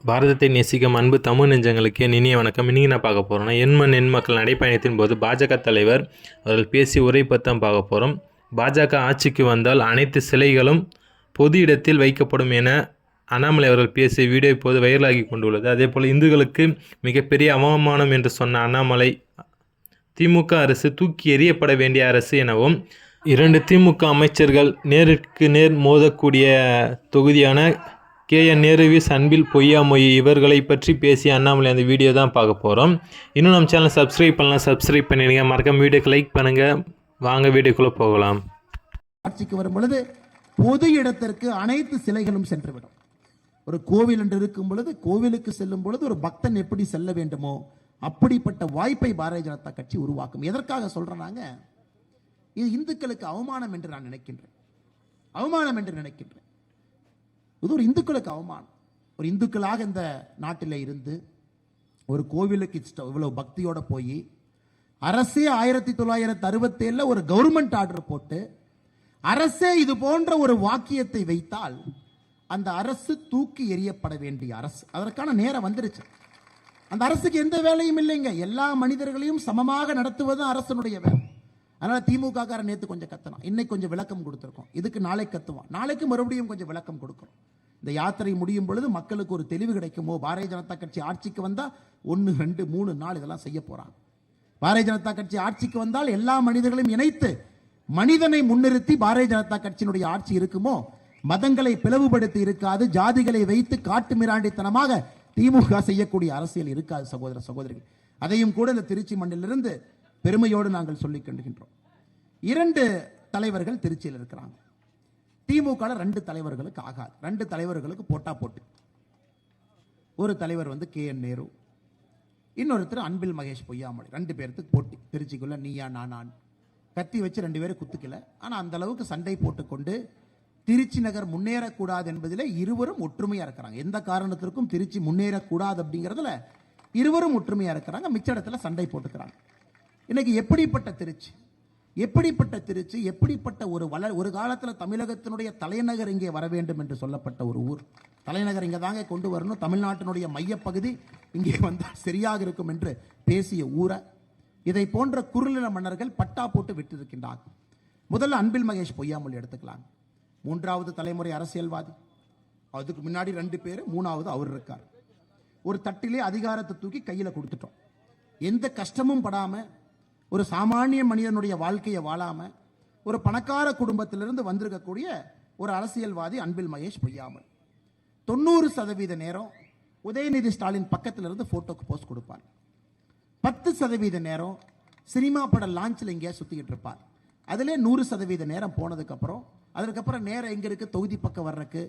பாரதத்தை நேசிக்கும் அன்பு தமிழ் நெஞ்சங்களுக்கு என் இனிய வணக்கம். இன்றைக்கி நான் பார்க்க போகிறோன்னா எண்மண் எண் மக்கள் நடைப்பயணத்தின் போது பாஜக தலைவர் அவர்கள் பேசிய உரை பற்றி தான் பார்க்க போகிறோம். பாஜக ஆட்சிக்கு வந்தால் அனைத்து சிலைகளும் பொது இடத்தில் வைக்கப்படும் என அண்ணாமலை அவர்கள் பேசிய வீடியோ இப்போது வைரலாகி கொண்டுள்ளது. அதேபோல் இந்துக்களுக்கு மிகப்பெரிய அவமானம் என்று சொன்ன அண்ணாமலை திமுக அரசு தூக்கி எறியப்பட வேண்டிய அரசு எனவும் 2 திமுக அமைச்சர்கள் நேருக்கு நேர் மோதக்கூடிய தொகுதியான KN நேரு அன்பில் பொய்யாமொழி இவர்களை பற்றி பேசிய அண்ணாமலை அந்த வீடியோ தான் பார்க்க போகிறோம். இன்னும் நம்ம சேனல் சப்ஸ்கிரைப் பண்ணலாம், சப்ஸ்கிரைப் பண்ணிடுங்க. மறக்காம வீடியோக்கு லைக் பண்ணுங்கள். வாங்க வீடியோக்குள்ளே போகலாம். ஆட்சிக்கு வரும் பொழுது பொது இடத்திற்கு அனைத்து சிலைகளும் சென்றுவிடும். ஒரு கோவில் என்று இருக்கும் பொழுது கோவிலுக்கு செல்லும் பொழுது ஒரு பக்தன் எப்படி செல்ல வேண்டுமோ அப்படிப்பட்ட வாய்ப்பை பாரதிய ஜனதா கட்சி உருவாக்கும். எதற்காக சொல்றாங்க? இது இந்துக்களுக்கு அவமானம் என்று நான் நினைக்கின்றேன். அவமானம் என்று நினைக்கின்றேன். இது ஒரு இந்துக்களுக்கு அவமானம். ஒரு இந்துக்களாக இந்த நாட்டில் இருந்து ஒரு கோவிலுக்கு இவ்வளவு பக்தியோட போய் அரசே 1967 ஒரு கவர்மெண்ட் ஆர்டர் போட்டு அரசே இது போன்ற ஒரு வாக்கியத்தை வைத்தால் அந்த அரசு தூக்கி எறியப்பட வேண்டிய அரசு. அதற்கான நேரம் வந்துருச்சு. அந்த அரசுக்கு எந்த வேலையும் இல்லைங்க. எல்லா மனிதர்களையும் சமமாக நடத்துவது அரசனுடைய வேலை. அதனால திமுக காரன் நேற்று கொஞ்சம் கத்தனான், இன்னைக்கு கொஞ்சம் விளக்கம் கொடுத்துருக்கோம். இதுக்கு நாளைக்கு கத்துவான், நாளைக்கு மறுபடியும் கொஞ்சம் விளக்கம் கொடுக்கிறோம். இந்த யாத்திரை முடியும் பொழுது மக்களுக்கு ஒரு தெளிவு கிடைக்குமோ, பாரதிய ஜனதா கட்சி ஆட்சிக்கு வந்தா 1, 2, 3, 4 இதெல்லாம் செய்ய போறாங்க. பாரதிய ஜனதா கட்சி ஆட்சிக்கு வந்தால் எல்லா மனிதர்களையும் இணைத்து மனிதனை முன்னிறுத்தி பாரதிய ஜனதா கட்சியினுடைய ஆட்சி இருக்குமோ, மதங்களை பிளவுபடுத்தி இருக்காது, ஜாதிகளை வைத்து காட்டு மிராண்டித்தனமாக திமுக செய்யக்கூடிய அரசியல் இருக்காது சகோதர சகோதரிகள். அதையும் கூட இந்த திருச்சி மண்ணிலிருந்து பெருமையோடு நாங்கள் சொல்லிக் கொண்டிருக்கின்றோம். 2 தலைவர்கள் திருச்சியில் இருக்கிறாங்க. திமுக 2 தலைவர்களுக்கு ஆகாது. 2 தலைவர்களுக்கு போட்டா போட்டு. ஒரு தலைவர் KN நேரு, இன்னொருத்தர் அன்பில் மகேஷ் பொய்யாமொழி. 2 பேருக்கு போட்டி திருச்சிக்குள்ள. நீயா நான் கத்தி வச்சு 2 பேரும் குத்துக்கல. ஆனா அந்த அளவுக்கு சண்டை போட்டுக்கொண்டு திருச்சி நகர் முன்னேறக்கூடாது என்பதில் இருவரும் ஒற்றுமையா இருக்கிறாங்க. எந்த காரணத்திற்கும் திருச்சி முன்னேறக்கூடாது அப்படிங்கிறதுல இருவரும் ஒற்றுமையா இருக்கிறாங்க. மிச்ச இடத்துல சண்டை போட்டுக்கிறாங்க. இன்னைக்கு எப்படிப்பட்ட திருச்சி, எப்படிப்பட்ட திருச்சி, எப்படிப்பட்ட ஒரு காலத்தில் தமிழகத்தினுடைய தலைநகர் இங்கே வர வேண்டும் என்று சொல்லப்பட்ட ஒரு ஊர். தலைநகர் இங்கே தாங்க கொண்டு வரணும், தமிழ்நாட்டினுடைய மையப்பகுதி இங்கே வந்தால் சரியாக இருக்கும் என்று பேசிய ஊரை இதை போன்ற குறுநில மன்னர்கள் பட்டா போட்டு விட்டிருக்கின்றார்கள். முதல்ல அன்பில் மகேஷ் பொய்யாமொழி எடுத்துக்கலாம். 3வது தலைமுறை அரசியல்வாதி. அதுக்கு முன்னாடி 2 பேர், 3வது அவர் இருக்கார். ஒரு தட்டிலே அதிகாரத்தை தூக்கி கையில கொடுத்துட்டோம். எந்த கஷ்டமும் படாம, ஒரு சாமானிய மனிதனுடைய வாழ்க்கையை வாழாம, ஒரு பணக்கார குடும்பத்திலிருந்து வந்திருக்கக்கூடிய ஒரு அரசியல்வாதி அன்பில் மகேஷ் பொய்யாமொழி. 90% நேரம் உதயநிதி ஸ்டாலின் பக்கத்தில் இருந்து போட்டோக்கு போஸ்ட் கொடுப்பார். 10% நேரம் சினிமா பட லான்ச்சில் எங்கேயா சுத்திக்கிட்டு இருப்பார். அதிலே 100% நேரம் போனதுக்கு அப்புறம், அதுக்கப்புறம் நேரம் எங்க இருக்கு, தொகுதி பக்கம் வர்றதுக்கு